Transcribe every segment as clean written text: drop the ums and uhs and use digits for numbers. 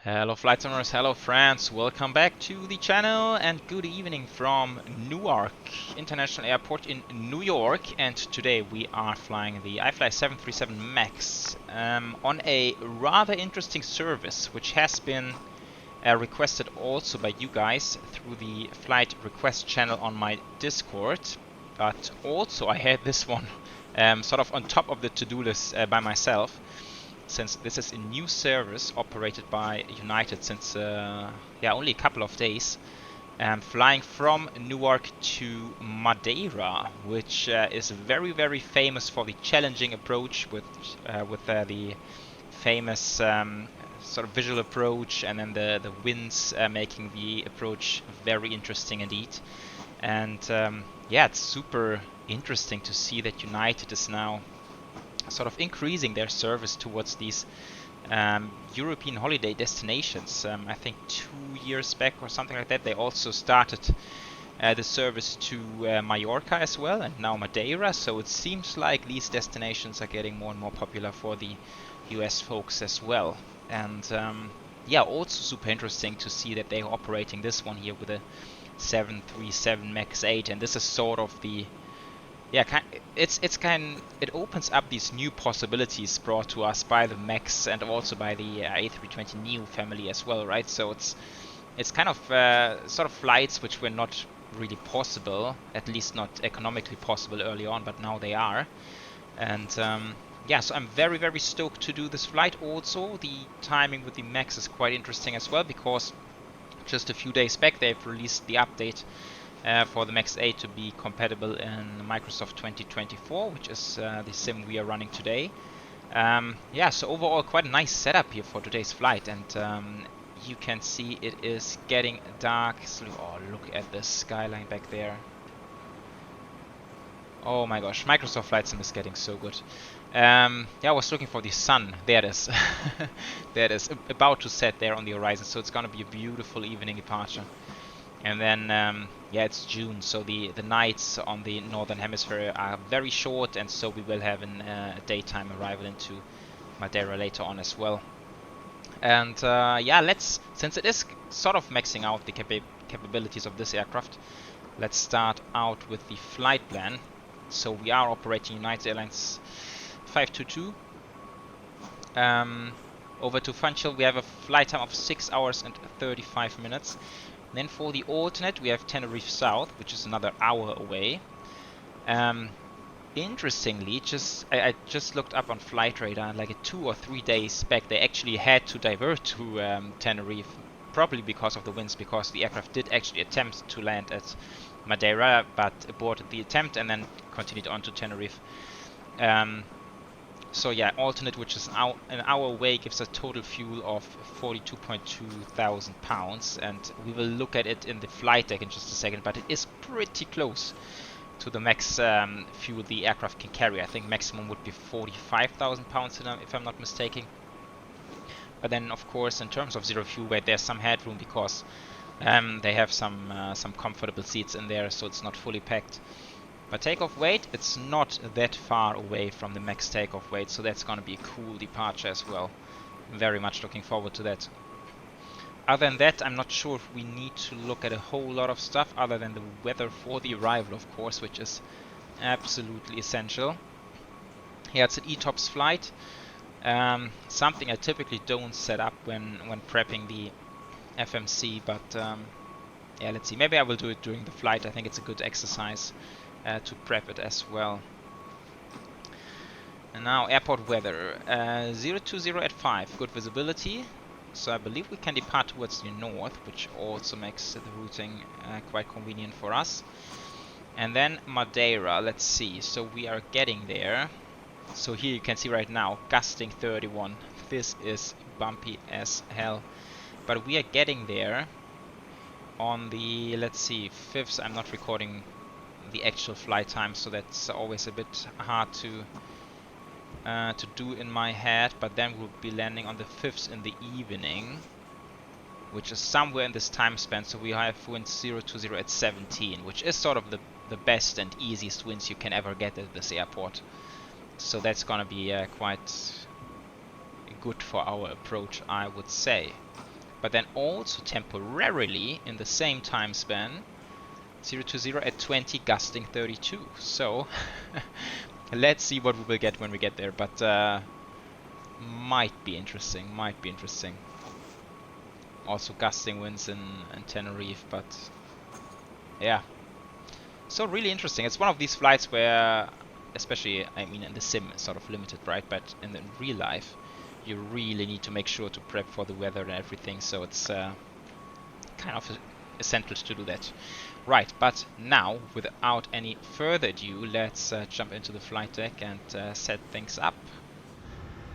Hello flight owners, hello friends, welcome back to the channel and good evening from Newark International Airport in New York. And today we are flying the iFly 737 MAX on a rather interesting service which has been requested also by you guys through the flight request channel on my Discord. But also I had this one sort of on top of the to-do list by myself, since this is a new service operated by United since only a couple of days, flying from Newark to Madeira, which is very famous for the challenging approach with the famous sort of visual approach, and then the winds making the approach very interesting indeed. And yeah, it's super interesting to see that United is now sort of increasing their service towards these European holiday destinations. I think 2 years back or something like that, they also started the service to Mallorca as well, and now Madeira. So it seems like these destinations are getting more and more popular for the US folks as well. And yeah, also super interesting to see that they're operating this one here with a 737 MAX 8, and this is sort of the it opens up these new possibilities brought to us by the Max and also by the A320neo family as well, right? So it's kind of sort of flights which were not really possible, at least not economically possible early on, but now they are. And yeah, so I'm very stoked to do this flight. Also, the timing with the Max is quite interesting as well, because just a few days back they've released the update for the MAX 8 to be compatible in Microsoft 2024, which is the sim we are running today. Yeah, so overall quite a nice setup here for today's flight, and you can see it is getting dark. Oh, look at the skyline back there. Oh my gosh, Microsoft Flight Sim is getting so good. Yeah, I was looking for the sun. There it is. There it is, about to set there on the horizon, so it's gonna be a beautiful evening departure. And then, yeah, it's June, so the nights on the northern hemisphere are very short, and so we will have a daytime arrival into Madeira later on as well. And yeah, since it is sort of maxing out the capabilities of this aircraft, let's start out with the flight plan. So we are operating United Airlines 522. Over to Funchal, we have a flight time of 6 hours and 35 minutes. Then for the alternate, we have Tenerife South, which is another hour away. Interestingly, I just looked up on Flight Radar, like 2 or 3 days back, they actually had to divert to Tenerife, probably because of the winds, because the aircraft did actually attempt to land at Madeira, but aborted the attempt and then continued on to Tenerife. So yeah, alternate, which is an hour away, gives a total fuel of 42.2 thousand pounds, and we will look at it in the flight deck in just a second, but it is pretty close to the max fuel the aircraft can carry. I think maximum would be 45,000 pounds if I'm not mistaken. But then of course in terms of zero fuel weight, there's some headroom because they have some comfortable seats in there, so it's not fully packed. But takeoff weight, it's not that far away from the max takeoff weight, so that's going to be a cool departure as well. Very much looking forward to that. Other than that, I'm not sure if we need to look at a whole lot of stuff other than the weather for the arrival, of course, which is absolutely essential. Yeah, it's an ETOPS flight. Something I typically don't set up when prepping the FMC, but yeah, let's see. Maybe I will do it during the flight. I think it's a good exercise to prep it as well. And now airport weather. 020 at 5, good visibility. So I believe we can depart towards the north, which also makes the routing quite convenient for us. And then Madeira, let's see. So we are getting there. So here you can see right now, gusting 31. This is bumpy as hell. But we are getting there on the, let's see, 5th. I'm not recording the actual flight time, so that's always a bit hard to do in my head, but then we'll be landing on the 5th in the evening, which is somewhere in this time span. So we have winds 020 at 17, which is sort of the best and easiest winds you can ever get at this airport. So that's gonna be quite good for our approach, I would say. but then also temporarily in the same time span 0 to 0 at 20, gusting 32. So let's see what we will get when we get there, but might be interesting, might be interesting. Also gusting winds in Tenerife, but yeah. So really interesting. It's one of these flights where, especially, I mean, in the sim it's sort of limited, right? But in the real life, you really need to make sure to prep for the weather and everything. So it's kind of essential to do that. Right, but now, without any further ado, let's jump into the flight deck and set things up.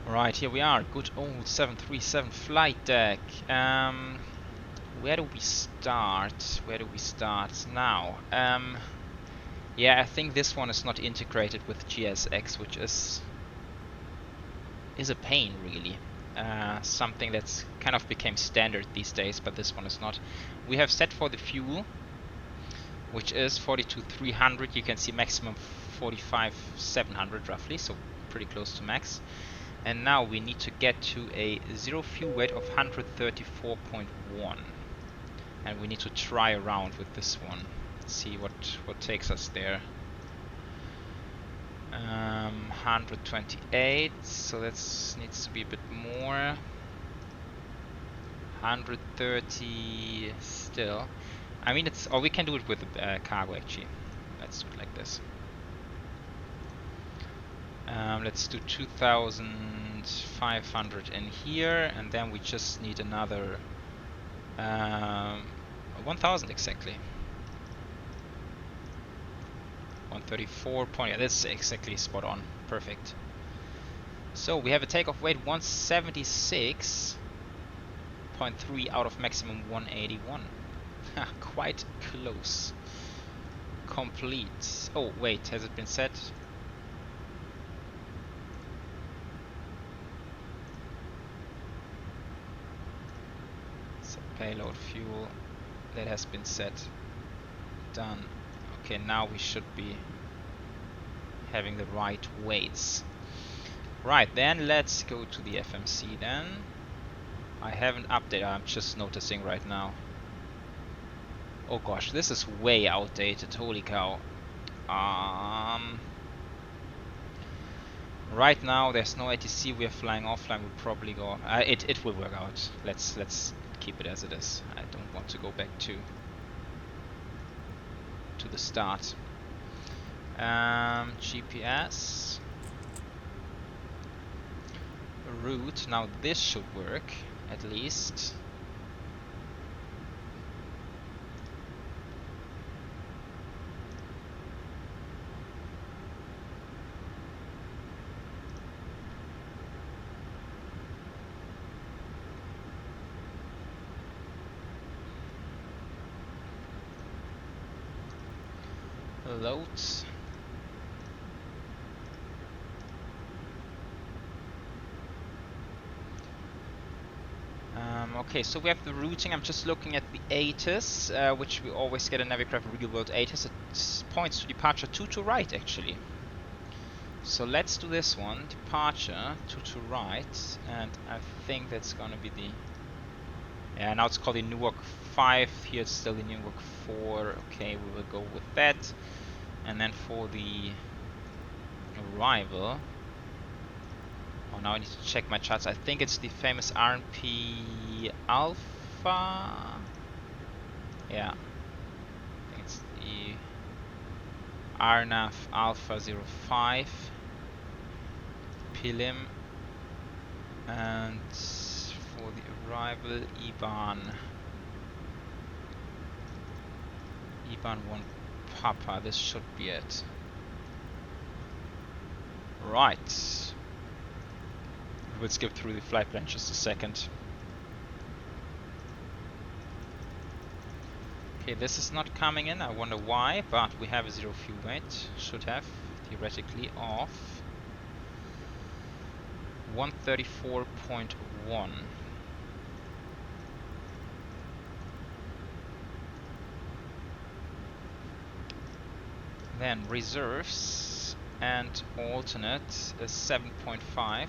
Right, here we are. Good old 737 flight deck. Where do we start? Where do we start now? Yeah, I think this one is not integrated with GSX, which is a pain, really. Something that's kind of became standard these days, but this one is not. We have set for the fuel, which is 42,300. You can see maximum 45,700 roughly, so pretty close to max. And now we need to get to a zero fuel weight of 134.1. And we need to try around with this one. See what takes us there. 128, so that needs to be a bit more. 130 still. I mean, it's, or we can do it with cargo actually. Let's do it like this. Let's do 2,500 in here, and then we just need another 1,000 exactly. 134 point. Yeah, that's exactly spot on. Perfect. So we have a takeoff weight 176.3 out of maximum 181. Quite close. Complete. Oh wait, has it been set? So payload fuel, that has been set. Done. Okay, now we should be having the right weights. Right, then let's go to the FMC then. I haven't updated, I'm just noticing right now. Oh gosh, this is way outdated, holy cow. Right now there's no ATC, we are flying offline, we'll probably go... it will work out. Let's keep it as it is. I don't want to go back to the start. GPS route. Now this should work at least. Loads. Okay, so we have the routing. I'm just looking at the ATIS, which we always get a Navigraph real world ATIS. It points to departure 2 to right actually. So let's do this one. Departure 2 to right, and I think that's gonna be the... Yeah, now it's called the Newark 5. Here it's still the Newark 4. Okay, we will go with that. And then for the arrival, oh, now I need to check my charts. I think it's the famous RNP Alpha. Yeah, I think it's the RNAV Alpha 05 Pilim, and for the arrival IBAN 1 Papa. This should be it. Right. We'll skip through the flight plan just a second. Okay, this is not coming in. I wonder why, but we have a zero fuel weight. Should have theoretically of 134.1. Then reserves and alternate is 7.5.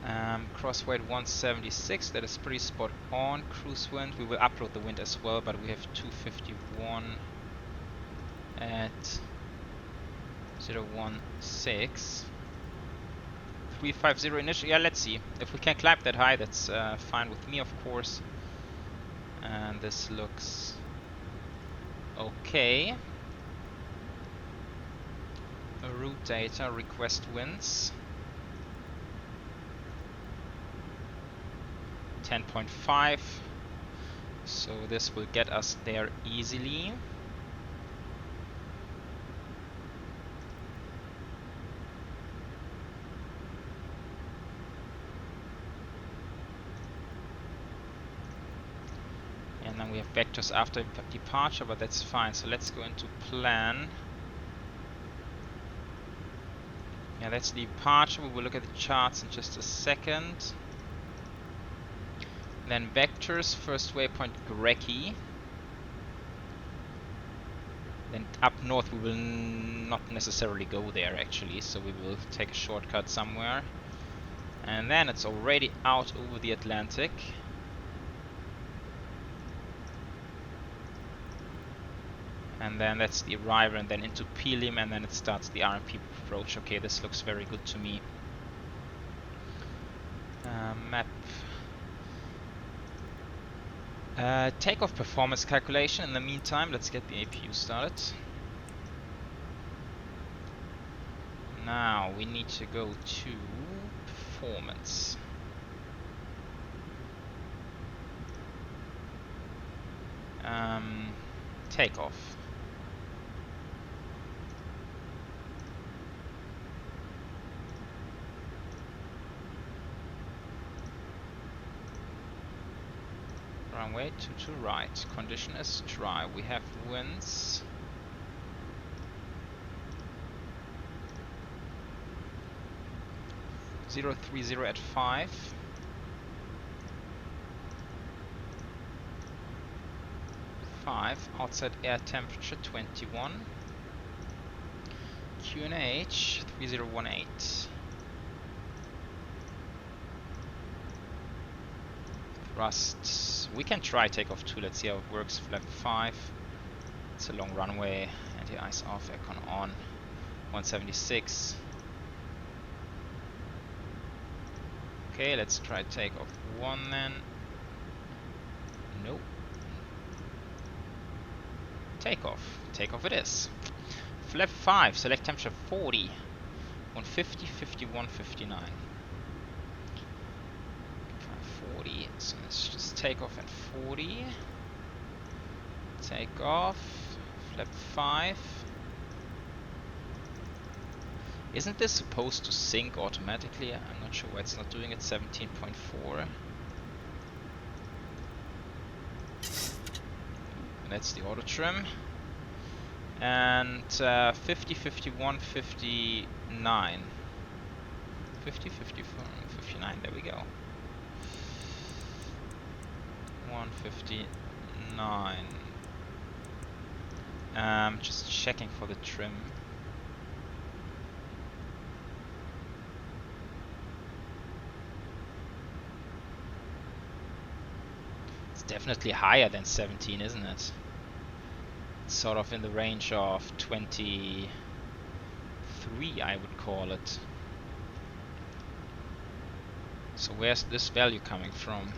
Crosswind 176, that is pretty spot on. Cruise wind, we will upload the wind as well, but we have 251 at 016. 350 initial, yeah, let's see. If we can climb that high, that's fine with me, of course. And this looks okay. Route data, request winds. 10.5. So this will get us there easily. And then we have vectors after departure, but that's fine. So let's go into plan. Yeah, that's the departure. We will look at the charts in just a second. Then vectors, first waypoint GSX. Then up north we will not necessarily go there actually, so we will take a shortcut somewhere. And then it's already out over the Atlantic. And then that's the arrival, and then into Pelim, and then it starts the RMP approach. Okay, this looks very good to me. Map. Takeoff performance calculation. In the meantime, let's get the APU started. Now we need to go to performance. Takeoff. Runway to right. Condition is dry. We have winds. .030 at 5. Outside air temperature 21. QNH 3018. Thrust. We can try takeoff 2. Let's see how it works. Flap 5. It's a long runway. Anti-ice off. Aircon on. 176. Okay, let's try takeoff 1 then. Nope. Takeoff. Takeoff it is. Flap 5. Select temperature 40. 150, 51, 59. 40. So let's just take off at 40. Take off. Flap 5. Isn't this supposed to sync automatically? I'm not sure why it's not doing it. 17.4. That's the auto trim. And 50, 51, 59. 50, 54, 59. There we go. 159. Just checking for the trim. It's definitely higher than 17, isn't it? It's sort of in the range of 23, I would call it. So where's this value coming from?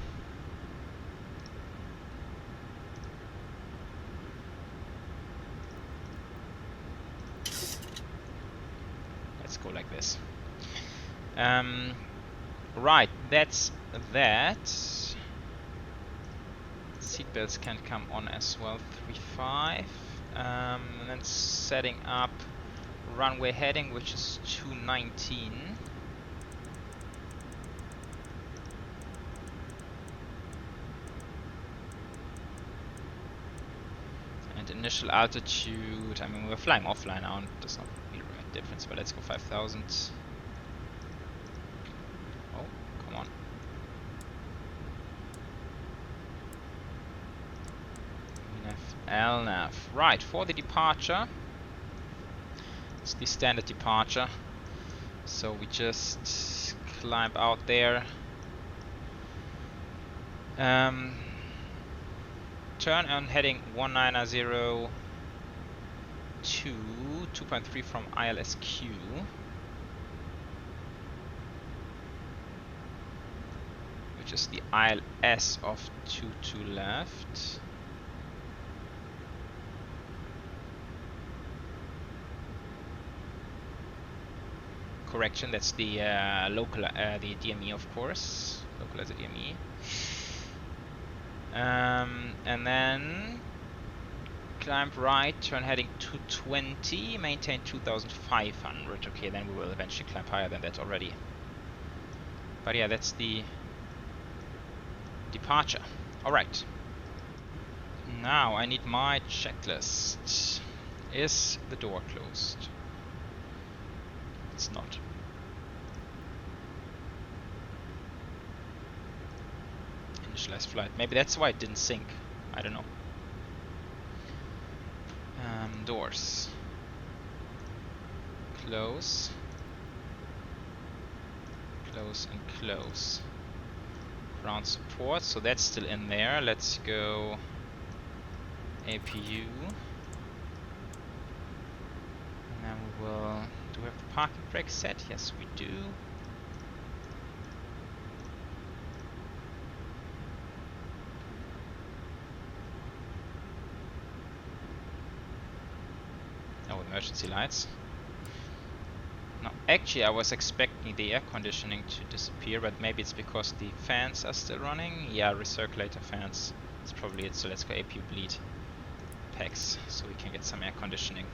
Let's go like this. Right, that's that. Seatbelts can come on as well. 3.5. And then setting up runway heading, which is 219. And initial altitude, I mean, we're flying offline now, and does not really make a difference, but let's go 5,000. Oh, come on. LNAV. Right, for the departure, it's the standard departure. So we just climb out there. Turn on heading 190 to 2.3 from ILSQ. Which is the ILS of 22 left. Correction, that's the local, the DME, of course. Localizer DME. And then climb right, turn heading 220, maintain 2500. Okay, then we will eventually climb higher than that already. But yeah, that's the departure. Alright. Now I need my checklist. Is the door closed? It's not. Initialize flight. Maybe that's why it didn't sync. I don't know. Doors. Close. Close and close. Ground support, so that's still in there. Let's go APU. And then we will... Do we have the parking brake set? Yes, we do. Oh, emergency lights. No, actually I was expecting the air conditioning to disappear, but maybe it's because the fans are still running. Yeah, recirculator fans. That's probably it. So let's go APU bleed packs so we can get some air conditioning.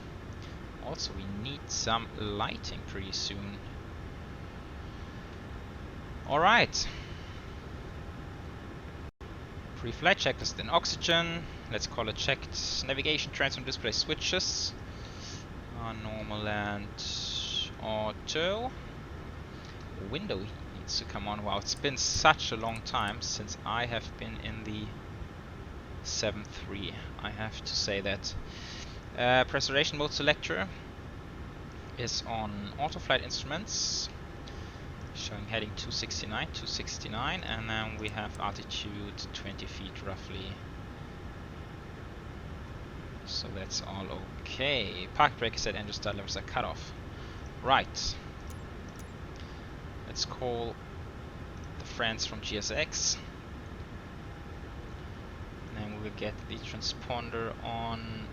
Also, we need some lighting pretty soon. Alright. Pre-flight checklist in oxygen. Let's call it checked navigation, transfer display switches. Normal and auto. Window heat needs to come on. Wow, it's been such a long time since I have been in the 7.3. I have to say that. Pressurization mode selector is on auto flight instruments, showing heading 269, and then we have altitude 20 feet roughly. So that's all okay. Park brake set, engine start levels are cut off. Right. Let's call the friends from GSX. And then we will get the transponder on.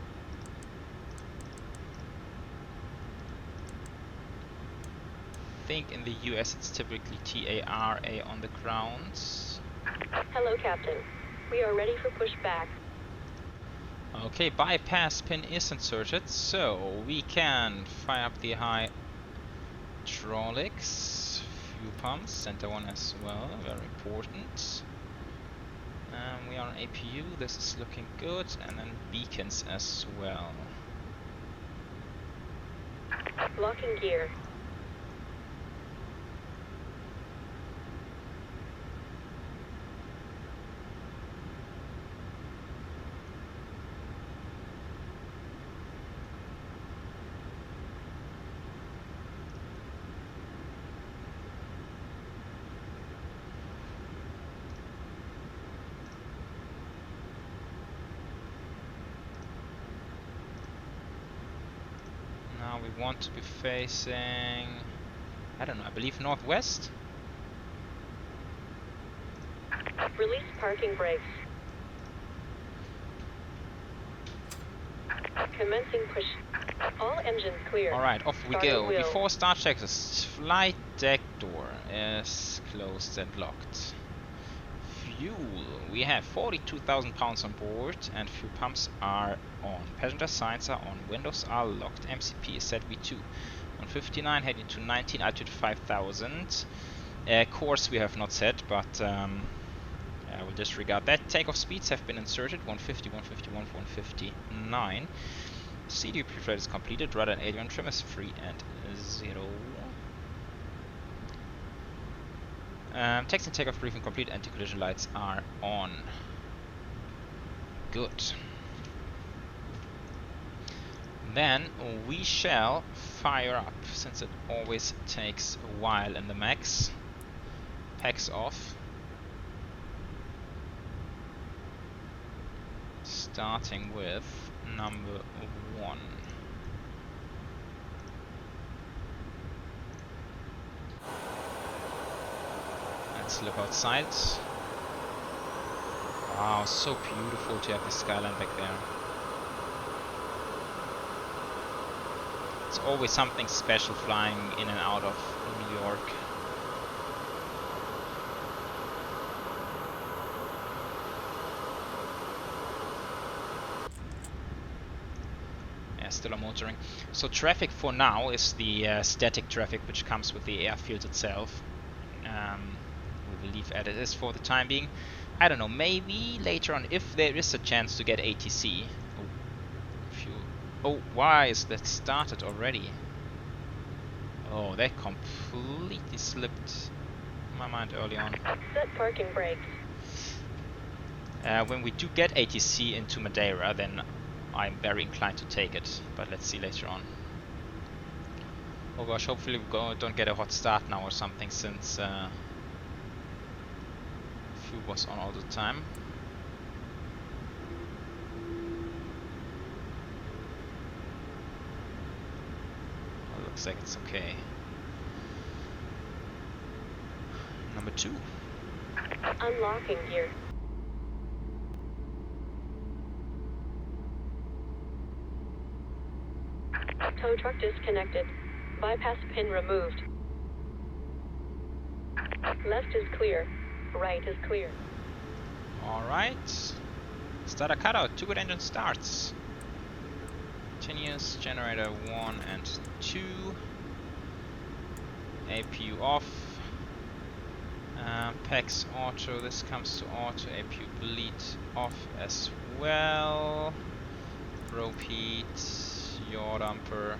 I think in the US it's typically TARA on the ground. Hello, Captain. We are ready for pushback. Okay, bypass pin is inserted, so we can fire up the hydraulics, fuel pumps, center one as well, very important. We are on APU, this is looking good, and then beacons as well. Locking gear. Now we want to be facing, I don't know, I believe northwest? Release parking brakes. Commencing push. All engines clear. Alright, off we Starting go. wheel. Before start checklist, flight deck door is closed and locked. Fuel, we have 42,000 pounds on board and fuel pumps are on. Passenger signs are on, windows are locked. MCP is set V2. 159 heading to 19, altitude 5,000. Course we have not set, but I will disregard that. Takeoff speeds have been inserted, 150, 151, 159. CDU preflight is completed, rudder and aileron trim is free and 0. Taxi and takeoff briefing complete, anti-collision lights are on. Good. Then we shall fire up, since it always takes a while in the max. packs off. Starting with number 1. Let's look outside. Wow, so beautiful to have the skyline back there. It's always something special flying in and out of New York. Yeah, still a motoring. So traffic for now is the static traffic which comes with the airfield itself. We will leave as it is for the time being. I don't know, maybe later on, if there is a chance to get ATC. Oh, why is that started already? Oh, that completely slipped my mind early on. Set parking brakes. When we do get ATC into Madeira, then I'm very inclined to take it. But let's see later on. Oh gosh, hopefully we don't get a hot start now or something, since fuel was on all the time. Well, looks like it's okay. Number 2. Unlocking gear. Tow truck disconnected. Bypass pin removed. Left is clear. Right is clear. Alright. Starter cutout. 2 good engine starts. Continuous. Generator 1 and 2. APU off. PAX auto. This comes to auto. APU bleed off as well. Rope heat. Yaw damper.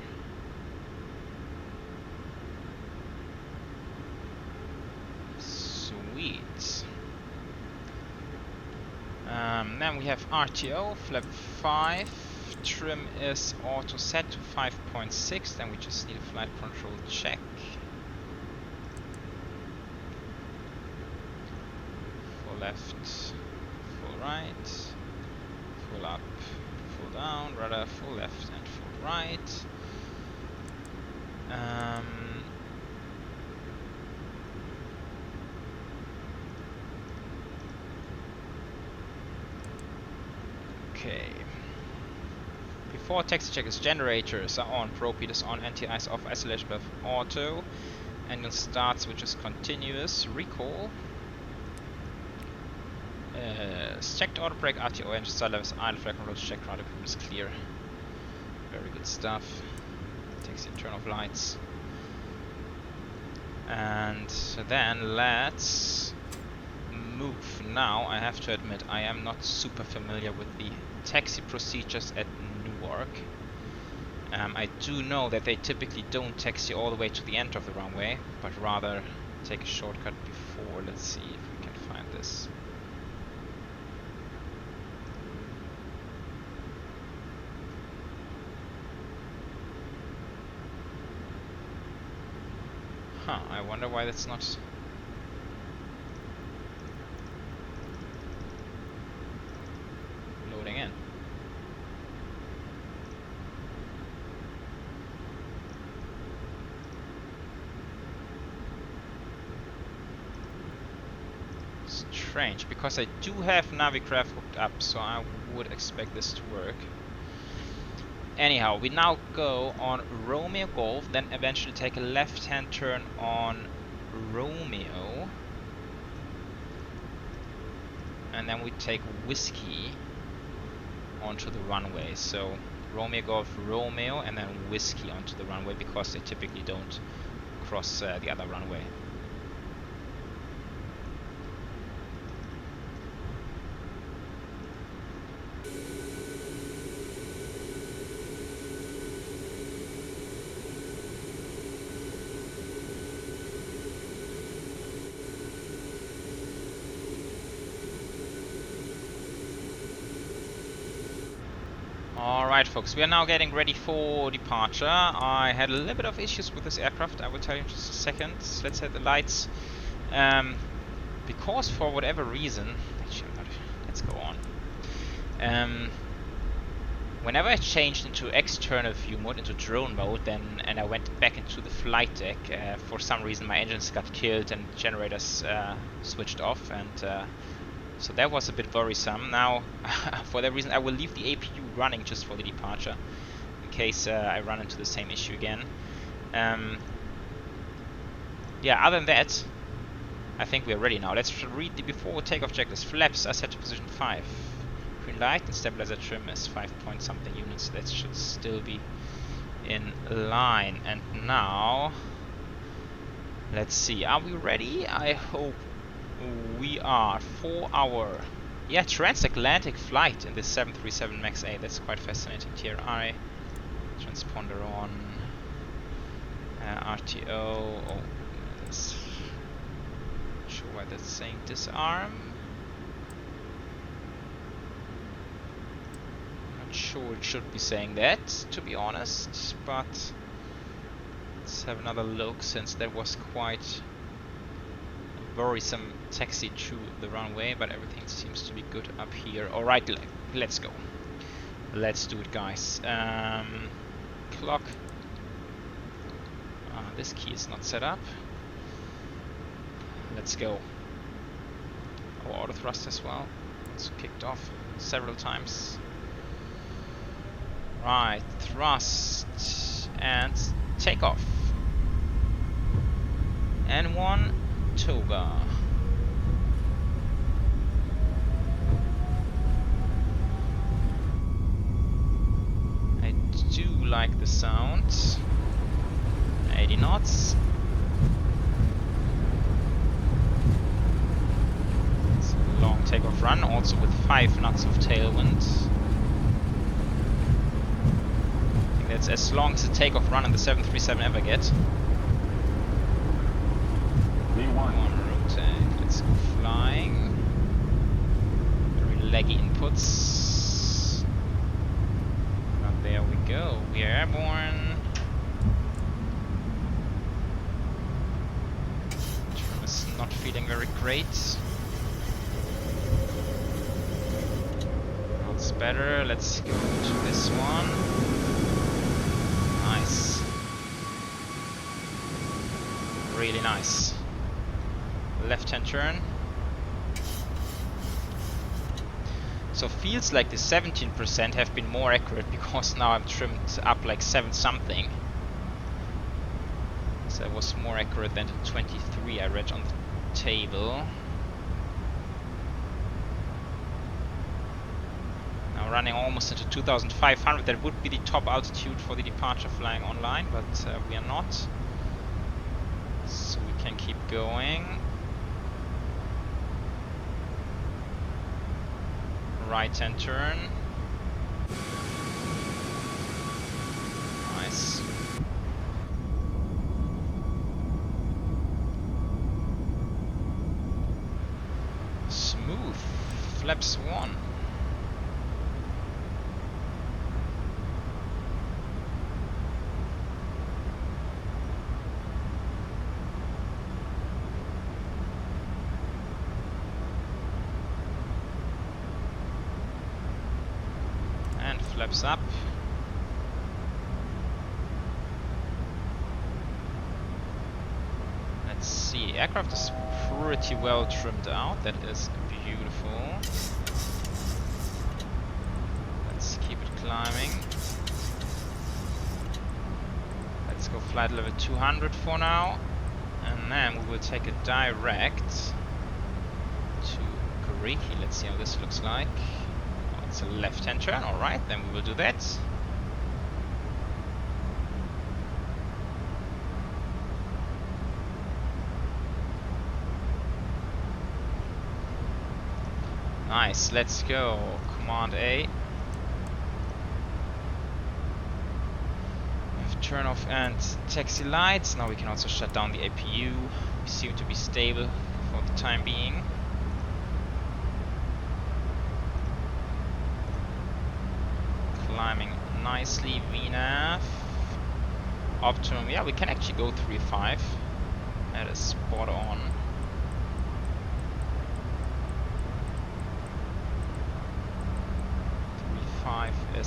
Sweet. Then we have RTO, flap 5. Trim is auto set to 5.6. Then we just need a flight control check. Full left, full right, full up, full down, rudder, full left and full right. Okay. Before taxi check is generators are on, probe heat is on, anti-ice off, isolation valve auto, engine start switch is continuous, recall. Checked auto brake, RTO engine start levels, idle flight controls checked, radar equipment is clear. Very good stuff. Taxi turn off lights. And then let's move. Now I have to admit I am not super familiar with the taxi procedures at Newark. I do know that they typically don't taxi all the way to the end of the runway, but rather take a shortcut before. Let's see if we can find this. Huh, I wonder why that's not loading in. Strange, because I do have Navigraph hooked up, so I would expect this to work. Anyhow, we now go on Romeo Golf, then eventually take a left-hand turn on Romeo. And then we take Whiskey onto the runway. So Romeo Golf, Romeo, and then Whiskey onto the runway, because they typically don't cross the other runway. Alright folks, we are now getting ready for departure. I had a little bit of issues with this aircraft, I will tell you in just a second. Let's set the lights. because for whatever reason, actually, let's go on. Whenever I changed into external view mode, into drone mode, and I went back into the flight deck, for some reason my engines got killed and generators switched off, and so that was a bit worrisome. Now, for that reason, I will leave the APU running just for the departure, in case I run into the same issue again. Yeah, other than that, I think we are ready now. Let's read the before takeoff checklist. Flaps are set to position 5. Green light and stabilizer trim is 5 point something units. That should still be in line. And now, let's see. Are we ready? I hope we are. 4 hour, yeah, transatlantic flight in this 737 MAX 8. That's quite fascinating. TRI transponder on. RTO. Oh, that's not sure why that's saying disarm. Not sure it should be saying that, to be honest, but let's have another look, since that was quite a worrisome taxi to the runway, but everything seems to be good up here. Alright, let's go. Let's do it, guys. Clock. This key is not set up. Let's go. Oh, auto thrust as well. It's kicked off several times. Right, thrust and takeoff. N1 toga. I do like the sound. 80 knots. It's a long takeoff run, also with 5 knots of tailwind. I think that's as long as the takeoff run in the 737 ever gets. V1 rotate. Let's go flying. Very laggy inputs. But there we go. We are airborne. Not feeling very great. That's better. Let's go to this one. Nice. Really nice. Left-hand turn. So feels like the 17% have been more accurate, because now I'm trimmed up like 7 something. So that was more accurate than the 23 I read on the table. Now running almost into 2500. That would be the top altitude for the departure flying online, but we are not. So we can keep going. Right-hand turn. Nice. Smooth. Flaps 1. And flaps up. Let's see. Aircraft is pretty well trimmed out. That is beautiful. Let's keep it climbing. Let's go flight level 200 for now, and then we will take a direct to Greeki. Let's see how this looks like. Oh, it's a left-hand turn. Alright, then we will do that. Nice, let's go. Command A. We have turn off and taxi lights. Now we can also shut down the APU. We seem to be stable for the time being. Climbing nicely, VNAV. Optimum, yeah, we can actually go 3.5. That is spot on.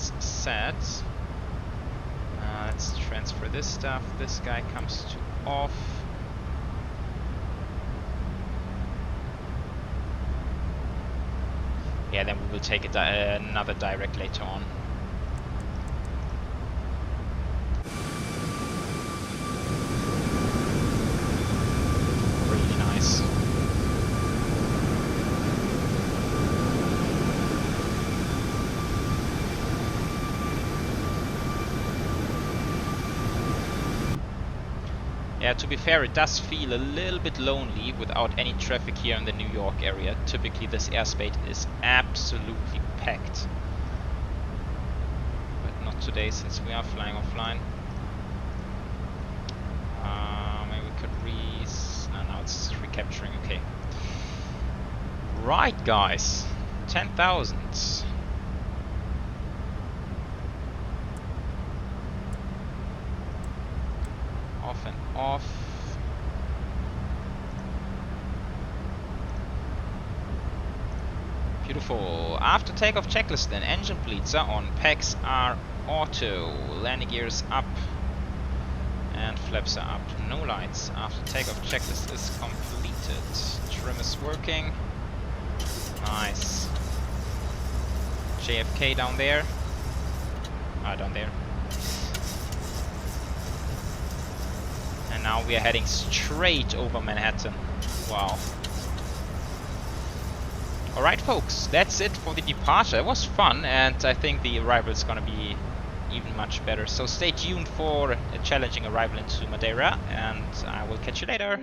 is set. Let's transfer this stuff. This guy comes to off. Yeah, then we will take another direct later on. Really nice. Yeah, to be fair, it does feel a little bit lonely without any traffic here in the New York area. Typically this airspace is absolutely packed. But not today, since we are flying offline. Maybe we could now it's recapturing, okay. Right guys, 10,000. Off and off. Beautiful. After takeoff checklist then, engine bleeds are on, packs are auto, landing gears up and flaps are up. No lights. After takeoff checklist is completed. Trim is working. Nice. JFK down there. Down there. And now we are heading straight over Manhattan. Wow. Alright folks, that's it for the departure. It was fun, and I think the arrival is gonna be even much better. So stay tuned for a challenging arrival into Madeira, and I will catch you later.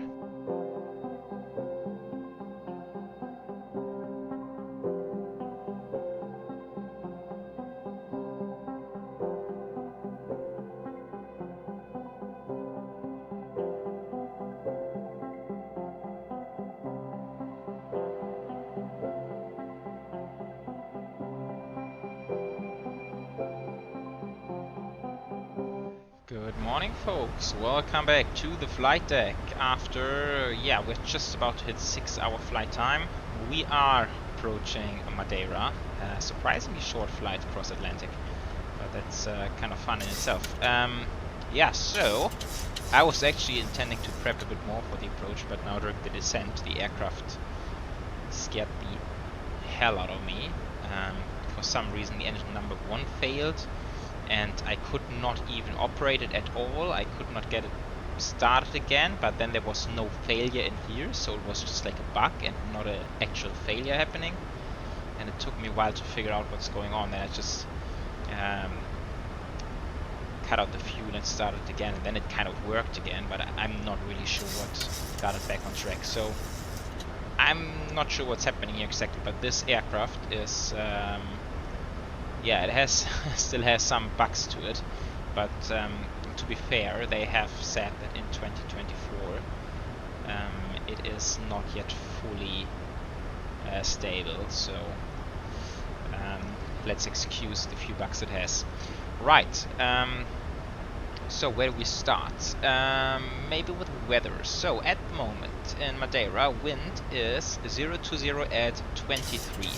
Good morning folks, welcome back to the flight deck. After, we're just about to hit 6-hour flight time. We are approaching Madeira, surprisingly short flight across Atlantic, but that's kind of fun in itself. So I was actually intending to prep a bit more for the approach, but now during the descent the aircraft scared the hell out of me. For some reason the engine number 1 failed, and I could not even operate it at all. I could not get it started again, but then there was no failure in here, so it was just like a bug and not an actual failure happening. And it took me a while to figure out what's going on. Then I just cut out the fuel and started again, and then it kind of worked again, but I'm not really sure what got it back on track. So I'm not sure what's happening here exactly, but this aircraft is it has still has some bugs to it, but to be fair, they have said that in 2024 it is not yet fully stable, so let's excuse the few bugs it has. Right, so where do we start? Maybe with weather. So at the moment in Madeira, wind is 020 at 23.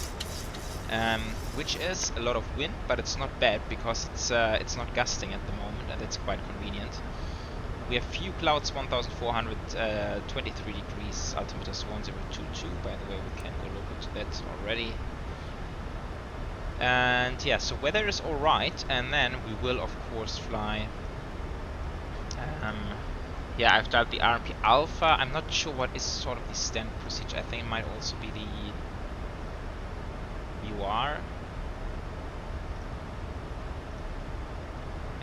Which is a lot of wind, but it's not bad because it's not gusting at the moment, and it's quite convenient. We have few clouds, 1,423 degrees, altimeter is 1022. By the way, we can go look into that already. And yeah, so weather is alright, and then we will of course fly. I've dialed the RMP Alpha. I'm not sure what is sort of the standard procedure. I think it might also be the KEWR.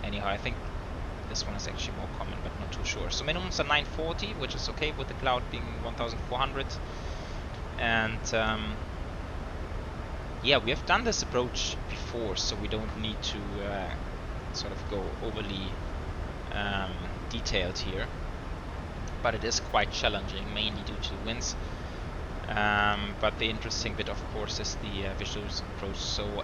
Anyhow, I think this one is actually more common, but not too sure. So minimums are 940, which is okay with the cloud being 1,400. And we have done this approach before, so we don't need to sort of go overly detailed here. But it is quite challenging, mainly due to the winds. But the interesting bit, of course, is the visual approach. So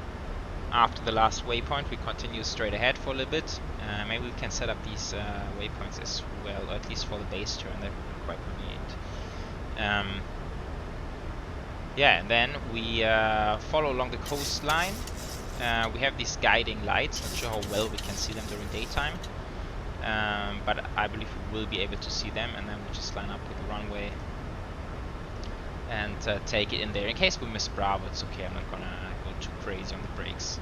after the last waypoint, we continue straight ahead for a little bit. Maybe we can set up these waypoints as well, or at least for the base turn. That would be quite convenient. And then we follow along the coastline We have these guiding lights, not sure how well we can see them during daytime, but I believe we will be able to see them, and then we just line up with the runway and take it in there. In case we miss Bravo, it's okay, I'm not gonna go too crazy on the brakes.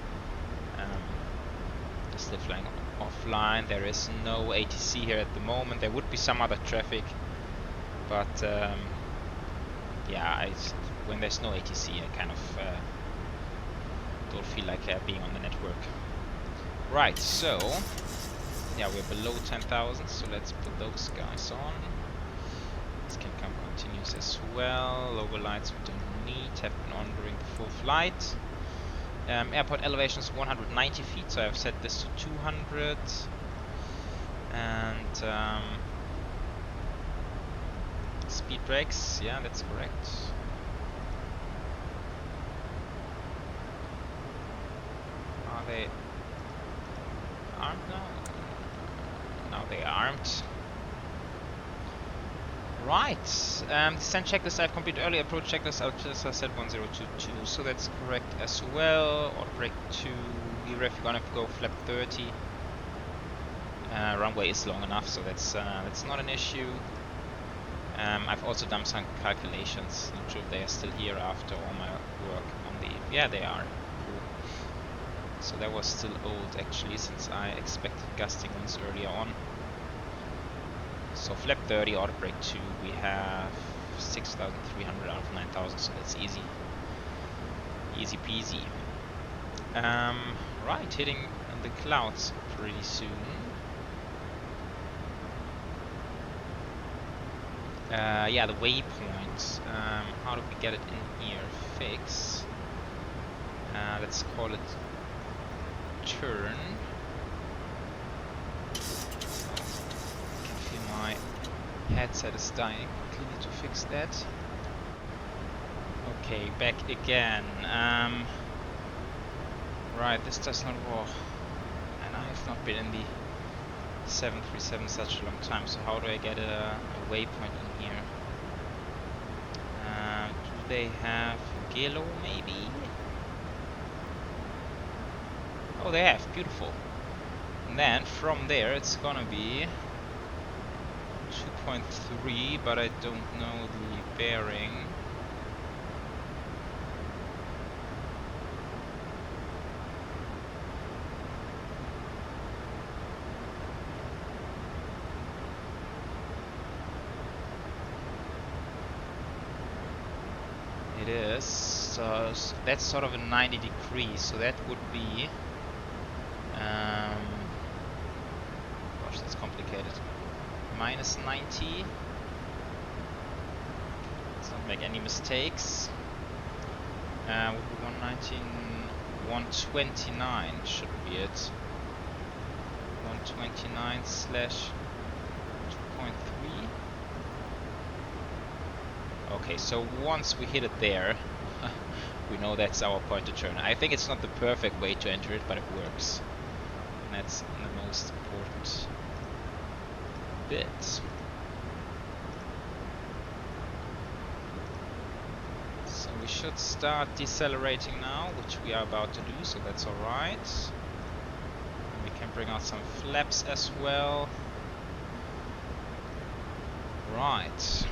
Just still flying offline. There is no ATC here at the moment. There would be some other traffic, but yeah, when there's no ATC, I kind of don't feel like being on the network. Right, so yeah, we're below 10,000, so let's put those guys on. This can come continuous as well. Logo lights we don't need, have been on during the full flight. Airport elevation is 190 feet, so I've set this to 200. And speed brakes, yeah, that's correct. Are they armed now? Now they are armed. Right, descent checklist I've completed earlier, approach checklist I set 1022, so that's correct as well. Auto brake 2, VREF, you're gonna go flap 30. Runway is long enough, so that's not an issue. I've also done some calculations, not sure if they are still here after all my work on the... Yeah, they are. Cool. So that was still old actually, since I expected gusting winds earlier on. So flap 30, auto brake 2, we have 6,300 out of 9,000, so that's easy. Easy peasy. Right, hitting the clouds pretty soon. Yeah, the waypoint. How do we get it in here? Fix. Let's call it turn. My headset is dying. Quickly need to fix that. Okay, back again. Right, this does not work. And I have not been in the 737 such a long time, so how do I get a waypoint in here? Do they have Gelo maybe? Oh, they have. Beautiful. And then from there it's gonna be 2.3, but I don't know the bearing. It is, so that's sort of a 90 degrees, so that would be gosh, that's complicated. Minus 90. Let's not make any mistakes. Would be 119, 129 should be it. 129 slash 2.3. Okay, so once we hit it there, we know that's our point to turn. I think it's not the perfect way to enter it, but it works. And that's the most important bit. So we should start decelerating now, which we are about to do, so that's alright. We can bring out some flaps as well. Right.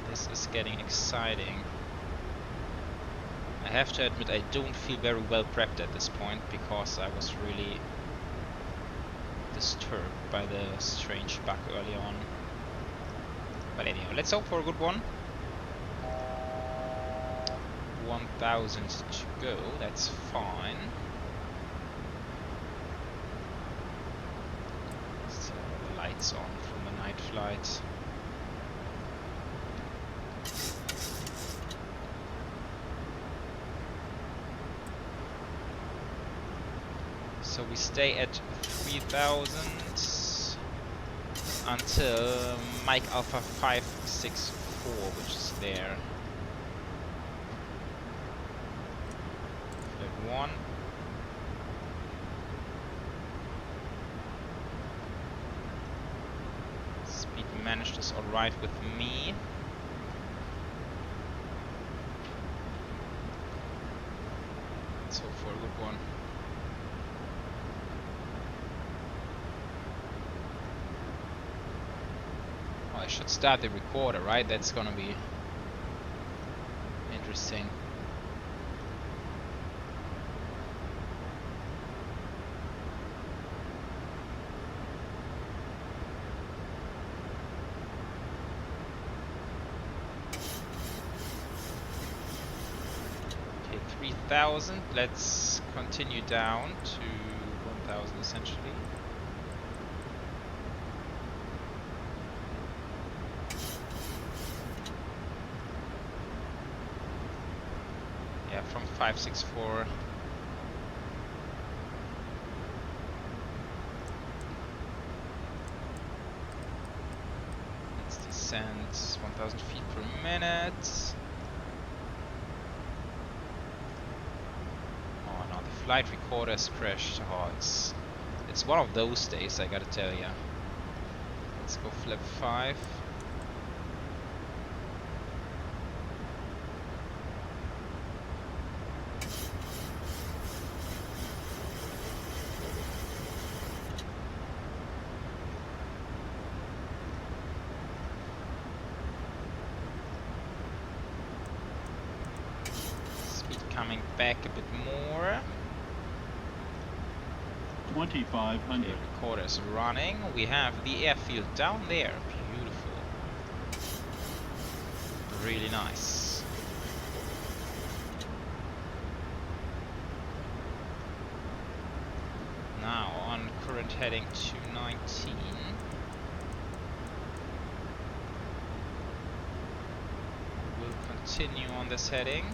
This is getting exciting. I have to admit I don't feel very well prepped at this point, because I was really disturbed by the strange bug early on. But anyhow, let's hope for a good one. 1,000 to go, that's fine. Still have the lights on from the night flight. So we stay at 3,000 until Mike Alpha 564, which is there. Flight 1. Speed managed is alright with me. Let's hope for a good one. I should start the recorder, right? That's gonna be interesting. Okay, 3000. Let's continue down to 1000 essentially. Yeah, from 564. Let's descend 1000 feet per minute. Oh no, the flight recorder has crashed. Oh, it's one of those days, I gotta tell ya. Let's go flap 5. Coming back a bit more. 2500. Okay, recorder is running. We have the airfield down there. Beautiful. Really nice. Now on current heading 219. We'll continue on this heading.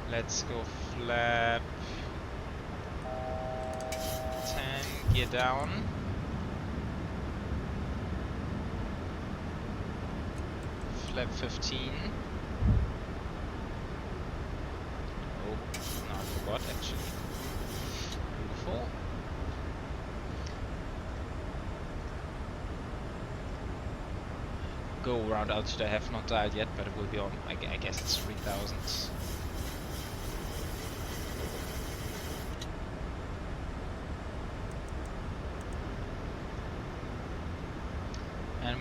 Let's go flap 10, gear down. Flap 15. Oh, no, I forgot actually. Beautiful. Go around altitude I have not dialed yet, but it will be on, I guess it's 3000.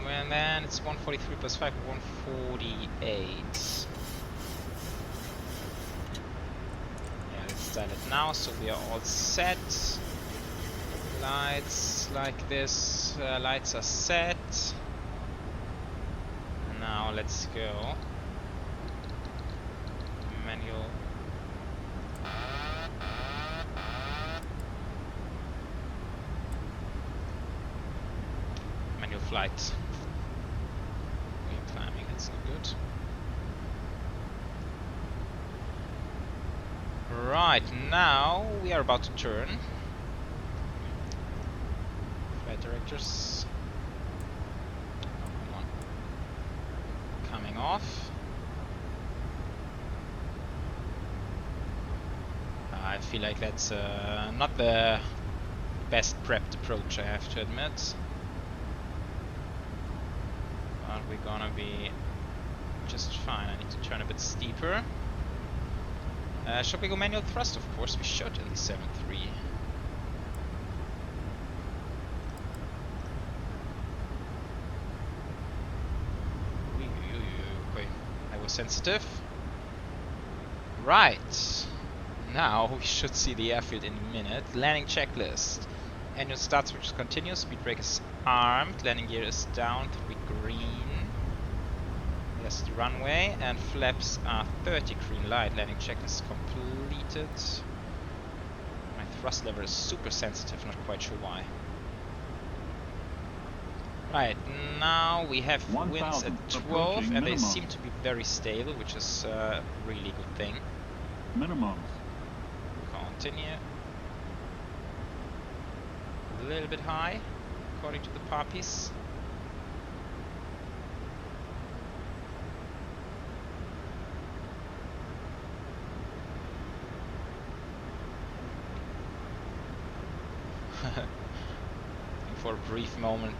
And then it's 143 plus 5, 148. Yeah, let's start it now, so we are all set. Lights like this, lights are set. Now let's go. Manual. Manual flight. We're climbing, that's not good. Right, now we are about to turn. Flight directors. Come on. Coming off. I feel like that's not the best prepped approach, I have to admit. But we're gonna be just fine. I need to turn a bit steeper. Should we go manual thrust? Of course we should in the 7.3. Okay, I was sensitive. Right. Now we should see the airfield in a minute. Landing checklist. Annual start switch is continuous. Speed brake is armed. Landing gear is down. 3 green. Yes, the runway. And flaps are 30 green light. Landing checklist completed. My thrust lever is super sensitive. Not quite sure why. Right, now we have winds at 12 and they seem to be very stable, which is a really good thing. Minimums. Continue. A little bit high, according to the poppies. For a brief moment,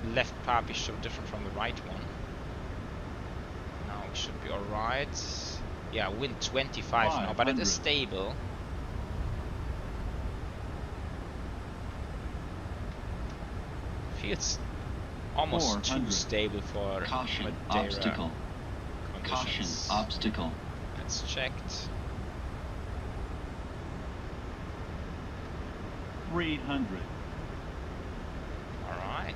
the left poppy showed different from the right one. Now we should be alright. Yeah, wind 25 now, but it is stable. feels almost too 400. stable for Caution, Madeira obstacle. Caution, conditions. obstacle. That's checked. 300. Alright.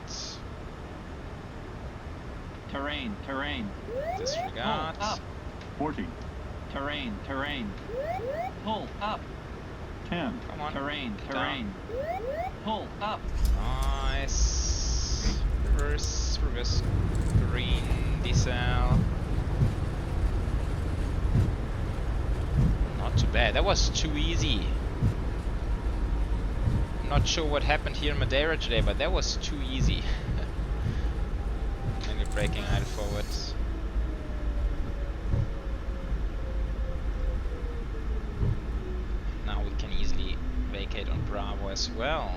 Terrain, terrain. Disregard. Pull up. 40. Terrain, terrain. Pull up. 10. Come on. Terrain, Get terrain. Pull up. Nice. Reverse, reverse. Green, diesel. Not too bad. That was too easy. Not sure what happened here in Madeira today, but that was too easy. And we're braking idle forward. Now we can easily vacate on Bravo as well.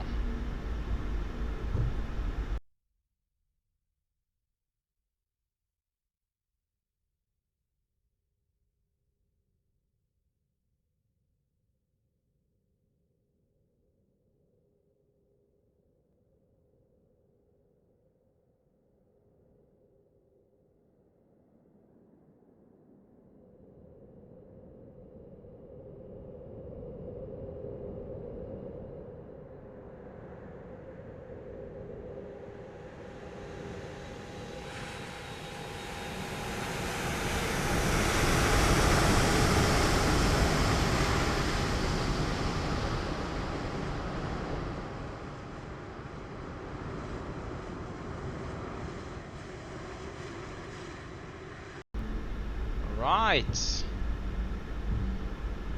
Right.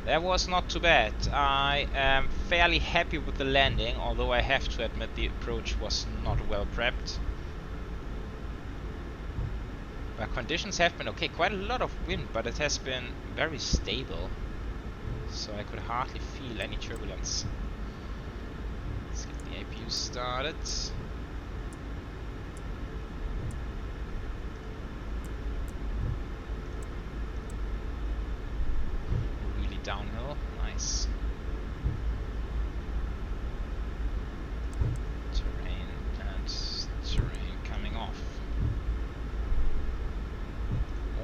That was not too bad. I am fairly happy with the landing, although I have to admit the approach was not well prepped. But conditions have been okay. Quite a lot of wind, but it has been very stable. So I could hardly feel any turbulence. Let's get the APU started. Downhill, nice. Terrain and terrain coming off.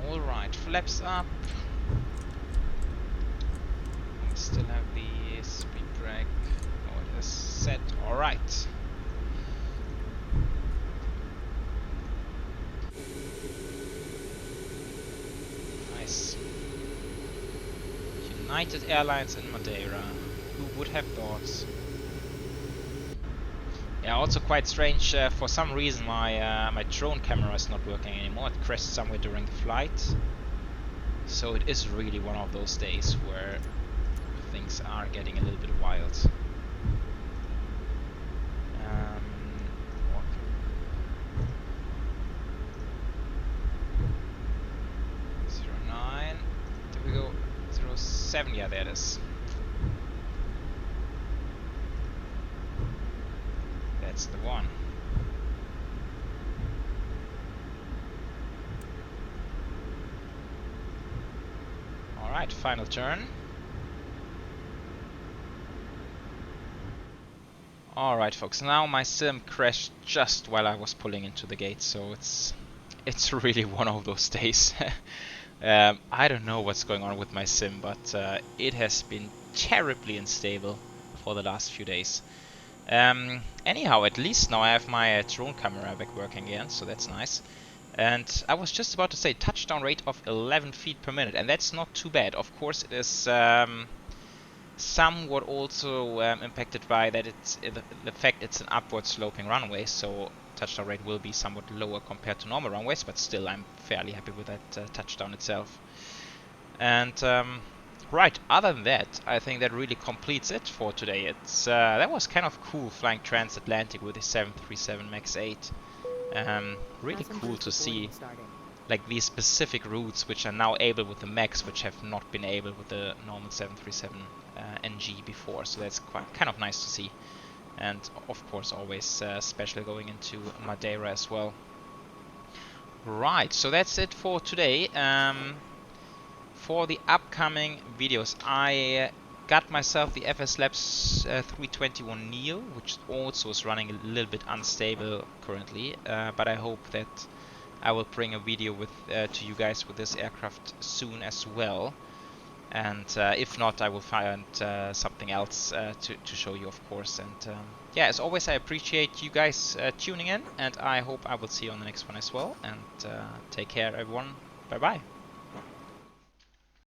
Alright, flaps up. We still have the speed brake. Oh, it is set. Alright. Nice. United Airlines in Madeira. Who would have thought? Yeah, also quite strange. For some reason, my drone camera is not working anymore. It crashed somewhere during the flight. So it is really one of those days where things are getting a little bit wild. There we go. 07, yeah, there it is. That's the one. Alright, final turn. Alright folks, now my sim crashed just while I was pulling into the gate, so it's really one of those days. I don't know what's going on with my sim, but it has been terribly unstable for the last few days. Anyhow, at least now I have my drone camera back working again, so that's nice. And I was just about to say touchdown rate of 11 feet per minute, and that's not too bad. Of course, it is somewhat also impacted by that it's the fact it's an upward sloping runway, so touchdown rate will be somewhat lower compared to normal runways, but still I'm fairly happy with that touchdown itself. And right, other than that, I think that really completes it for today. It's that was kind of cool flying transatlantic with the 737 MAX 8. Really cool to see like these specific routes which are now able with the MAX, which have not been able with the normal 737 NG before. So that's quite kind of nice to see. And of course always special going into Madeira as well. Right, so that's it for today. For the upcoming videos, I got myself the FS Labs 321 Neo, which also is running a little bit unstable currently, but I hope that I will bring a video with to you guys with this aircraft soon as well. And if not, I will find something else to show you, of course. And yeah, as always, I appreciate you guys tuning in, and I hope I will see you on the next one as well. And take care, everyone. Bye bye.